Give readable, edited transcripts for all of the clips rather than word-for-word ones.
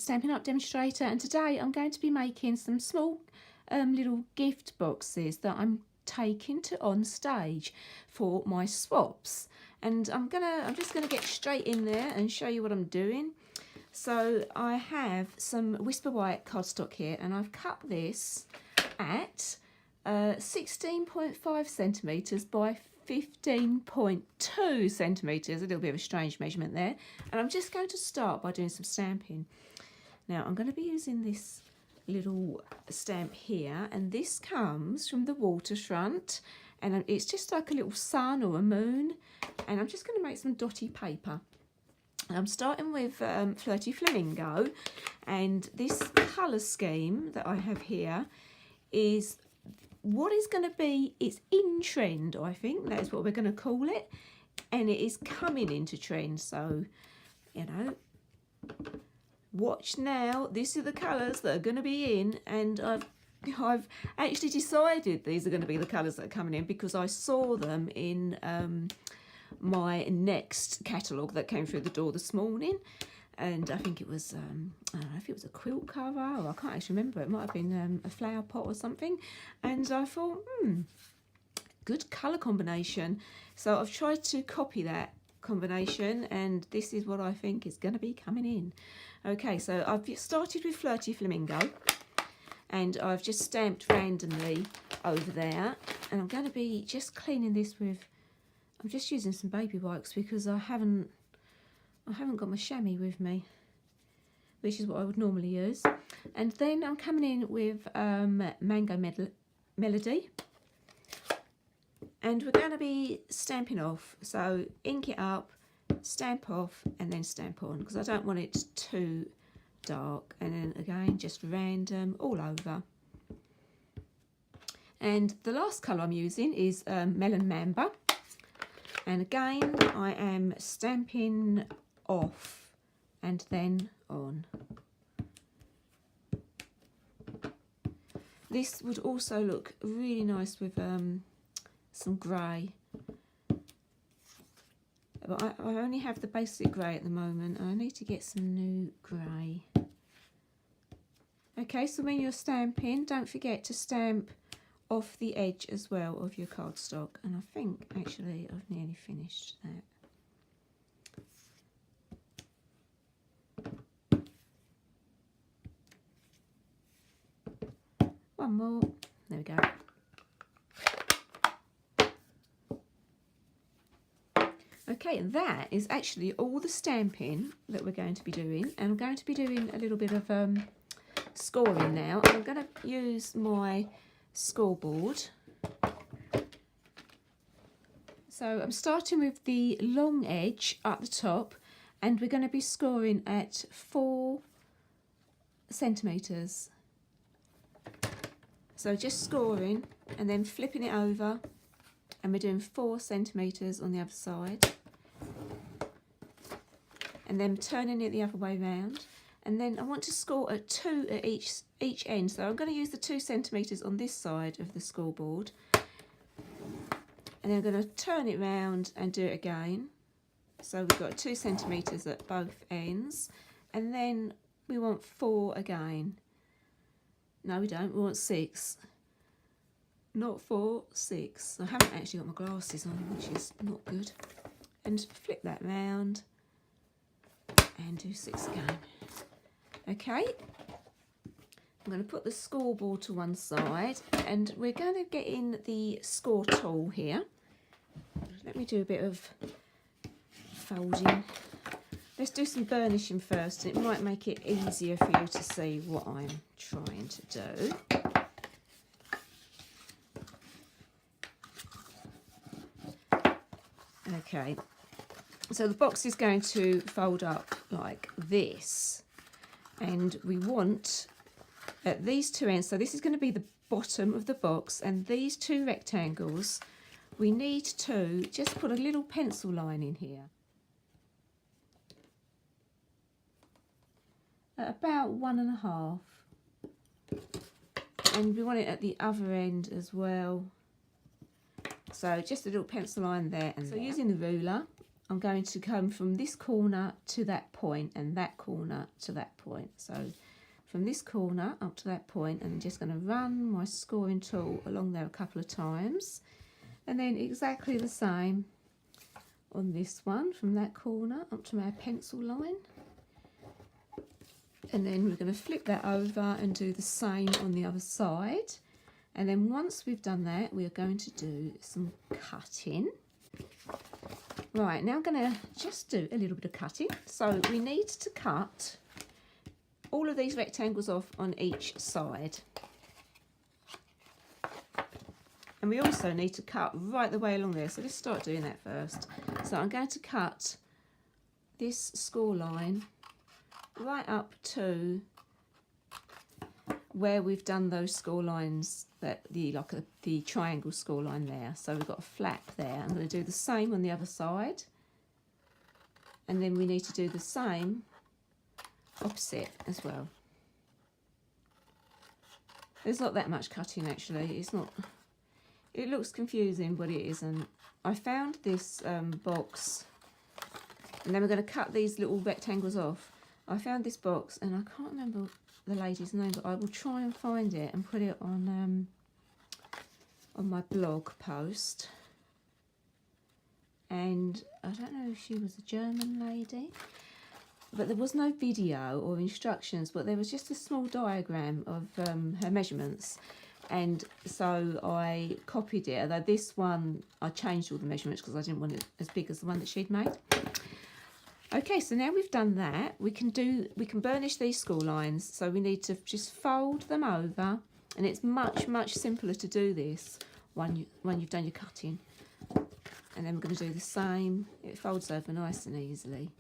Stampin' Up demonstrator, and today I'm going to be making some small little gift boxes that I'm taking to Onstage for my swaps. And I'm just gonna get straight in there and show you what I'm doing. So I have some Whisper White cardstock here, and I've cut this at 16.5 centimetres by 15.2 centimetres, a little bit of a strange measurement there. And I'm just going to start by doing some stamping. Now I'm going to be using this little stamp here, and this comes from the waterfront, and it's just like a little sun or a moon, and I'm just going to make some dotty paper. I'm starting with Flirty Flamingo, and this colour scheme that I have here is what is going to be, it's in trend, I think that is what we're going to call it, and it is coming into trend. So, you know, watch now, these are the colours that are going to be in, and I've actually decided these are going to be the colours that are coming in because I saw them in my next catalogue that came through the door this morning. And I think it was, I don't know if it was a quilt cover, or I can't actually remember. It might have been a flower pot or something. And I thought, good colour combination. So I've tried to copy that combination, and this is what I think is going to be coming in. Okay, so I've started with Flirty Flamingo, and I've just stamped randomly over there. And I'm going to be just cleaning this with, I'm just using some baby wipes because I haven't got my chamois with me, which is what I would normally use. And then I'm coming in with Mango Melody, and we're going to be stamping off. So ink it up, stamp off, and then stamp on, because I don't want it too dark. And then again, just random all over. And the last colour I'm using is Melon Mamba. And again, I am stamping off and then on. This would also look really nice with some grey. But I only have the basic grey at the moment. I need to get some new grey. Okay, so when you're stamping, don't forget to stamp off the edge as well of your cardstock, and I think actually I've nearly finished that. One more, there we go. Okay, and that is actually all the stamping that we're going to be doing, and I'm going to be doing a little bit of scoring now. I'm going to use my scoreboard. So I'm starting with the long edge at the top, and we're going to be scoring at 4 centimetres. So just scoring and then flipping it over, and we're doing 4 centimetres on the other side, and then turning it the other way round. And then I want to score at 2 at each end. So I'm going to use the 2 centimetres on this side of the scoreboard. And then I'm going to turn it round and do it again. So we've got 2 centimetres at both ends. And then we want 4 again. No, we don't. We want 6. Not 4, 6. I haven't actually got my glasses on, which is not good. And flip that round and do 6 again. Okay, I'm going to put the scoreboard to one side, and we're going to get in the score tool here. Let me do a bit of folding. Let's do some burnishing first. It might make it easier for you to see what I'm trying to do. Okay, so the box is going to fold up like this. And we want at these 2 ends, so this is going to be the bottom of the box, and these 2 rectangles, we need to just put a little pencil line in here. At about 1.5. And we want it at the other end as well. So just a little pencil line there. And so using the ruler, I'm going to come from this corner to that point and that corner to that point. So from this corner up to that point, and I'm just going to run my scoring tool along there a couple of times, and then exactly the same on this one from that corner up to my pencil line. And then we're going to flip that over and do the same on the other side. And then once we've done that, we are going to do some cutting. Right, now I'm going to just do a little bit of cutting. So we need to cut all of these rectangles off on each side. And we also need to cut right the way along there. So let's start doing that first. So I'm going to cut this score line right up to where we've done those score lines, that the triangle score line there. So we've got a flap there. I'm going to do the same on the other side, and then we need to do the same opposite as well. There's not that much cutting actually. It's not. It looks confusing, but it isn't. I found this box, and then we're going to cut these little rectangles off. I found this box, and I can't remember the lady's name, but I will try and find it and put it on my blog post. And I don't know if she was a German lady, but there was no video or instructions, but there was just a small diagram of her measurements. And so I copied it, although this one I changed all the measurements because I didn't want it as big as the one that she'd made. Okay, so now we've done that, we can burnish these score lines. So we need to just fold them over, and it's much simpler to do this when you've done your cutting. And then we're going to do the same. It folds over nice and easily.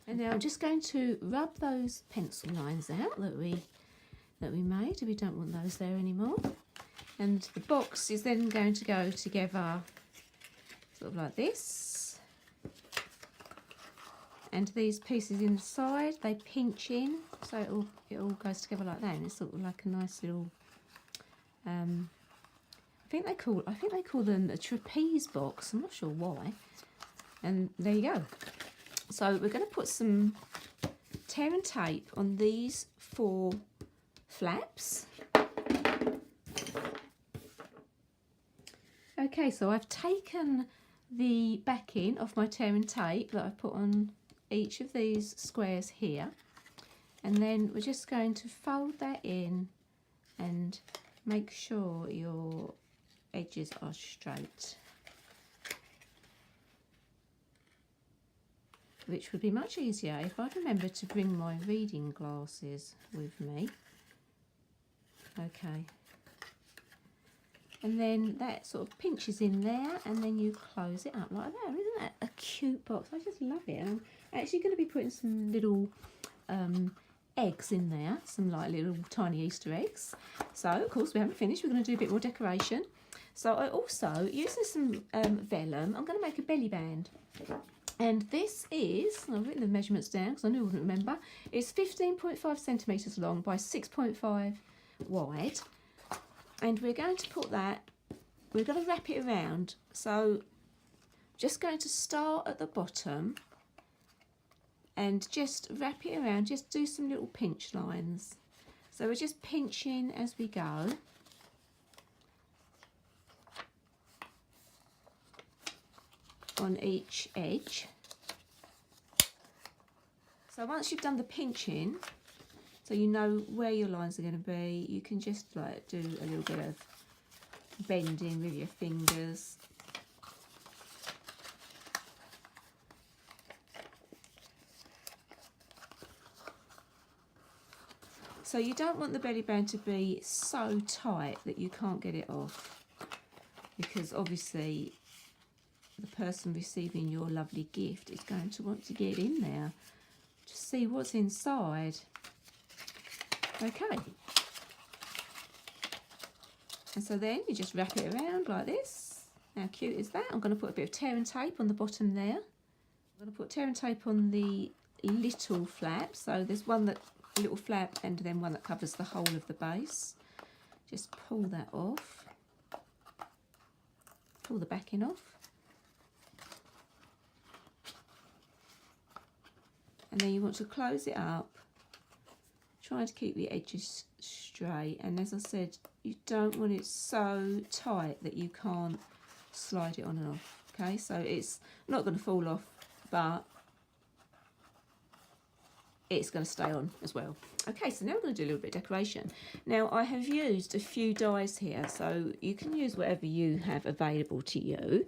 And now I'm just going to rub those pencil lines out that we made. We don't want those there anymore. And the box is then going to go together sort of like this. And these pieces inside, they pinch in, so it all goes together like that. And it's sort of like a nice little. I think they call them a trapeze box. I'm not sure why. And there you go. So we're going to put some tear and tape on these 4 flaps. Okay, so I've taken the backing off my tear and tape that I've put on each of these squares here, and then we're just going to fold that in and make sure your edges are straight, which would be much easier if I remember to bring my reading glasses with me. Okay, and then that sort of pinches in there, and then you close it up like that. Isn't that a cute box? I just love it. I'm actually going to be putting some little eggs in there, some like little tiny Easter eggs. So of course we haven't finished, we're going to do a bit more decoration. So I also, using some vellum, I'm going to make a belly band. And this is, I've written the measurements down because I knew I wouldn't remember, it's 15.5 centimetres long by 6.5 wide. And we're going to put that, we're going to wrap it around. So just going to start at the bottom and just wrap it around, just do some little pinch lines. So we're just pinching as we go. On each edge. So once you've done the pinching, so you know where your lines are going to be, you can just like do a little bit of bending with your fingers. So you don't want the belly band to be so tight that you can't get it off, because obviously the person receiving your lovely gift is going to want to get in there to see what's inside. Okay. And so then you just wrap it around like this. How cute is that? I'm going to put a bit of tear and tape on the bottom there. I'm going to put tear and tape on the little flap. So there's one that little flap and then one that covers the whole of the base. Just pull that off. pull the backing off. And then you want to close it up, trying to keep the edges straight. And as I said, you don't want it so tight that you can't slide it on and off. Okay, so it's not going to fall off, but it's going to stay on as well. Okay, so now we're going to do a little bit of decoration. Now I have used a few dies here, so you can use whatever you have available to you.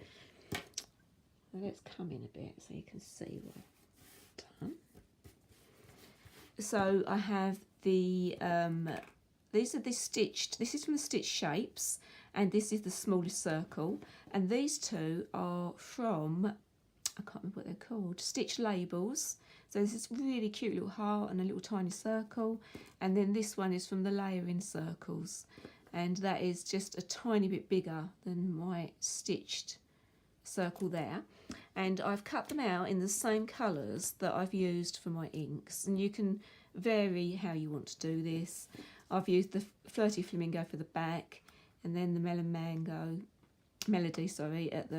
Now let's come in a bit so you can see what I've done. So I have the, these are the stitched, this is from the Stitch Shapes, and this is the smallest circle. And these two are from, I can't remember what they're called, Stitch Labels. So this is really cute little heart and a little tiny circle. And then this one is from the Layering Circles. And that is just a tiny bit bigger than my stitched circle there. And I've cut them out in the same colours that I've used for my inks, and you can vary how you want to do this. I've used the Flirty Flamingo for the back, and then the Melody, sorry, at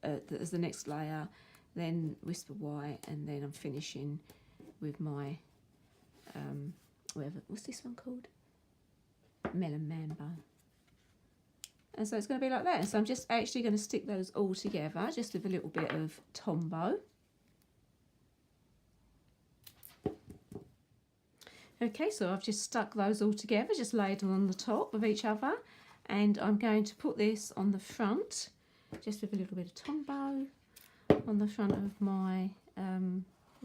as the next layer, then Whisper White, and then I'm finishing with my what's this one called? Melon Mambo. And so it's going to be like that. So I'm just actually going to stick those all together, just with a little bit of Tombow. Okay, so I've just stuck those all together, just laid them on the top of each other. And I'm going to put this on the front, just with a little bit of Tombow on the front of my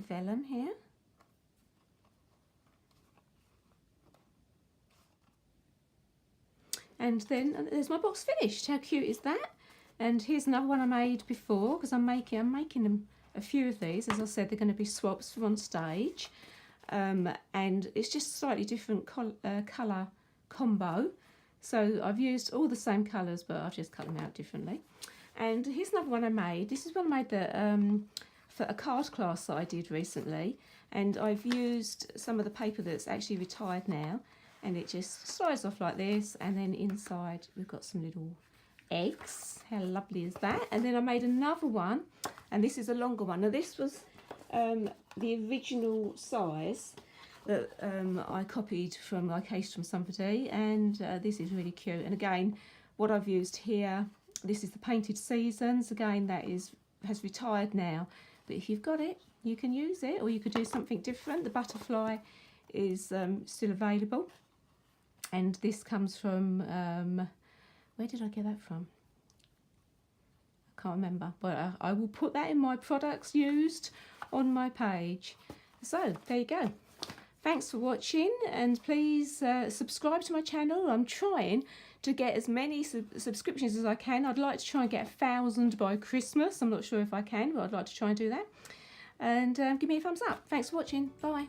vellum here. And then there's my box finished. How cute is that? And here's another one I made before, because I'm making them a few of these. As I said, they're going to be swaps for on stage, and it's just slightly different colour combo. So I've used all the same colours, but I've just cut them out differently. And here's another one I made. This is one I made that for a card class that I did recently, and I've used some of the paper that's actually retired now. And it just slides off like this, and then inside we've got some little eggs. How lovely is that? And then I made another one, and this is a longer one. Now this was the original size that I copied from, I cased from somebody, and this is really cute. And again, what I've used here, this is the Painted Seasons. Again, that has retired now, but if you've got it, you can use it, or you could do something different. The butterfly is still available. And this comes from, where did I get that from? I can't remember, but I will put that in my products used on my page. So there you go. Thanks for watching, and please subscribe to my channel. I'm trying to get as many subscriptions as I can. I'd like to try and get 1,000 by Christmas. I'm not sure if I can, but I'd like to try and do that. And give me a thumbs up. Thanks for watching. Bye.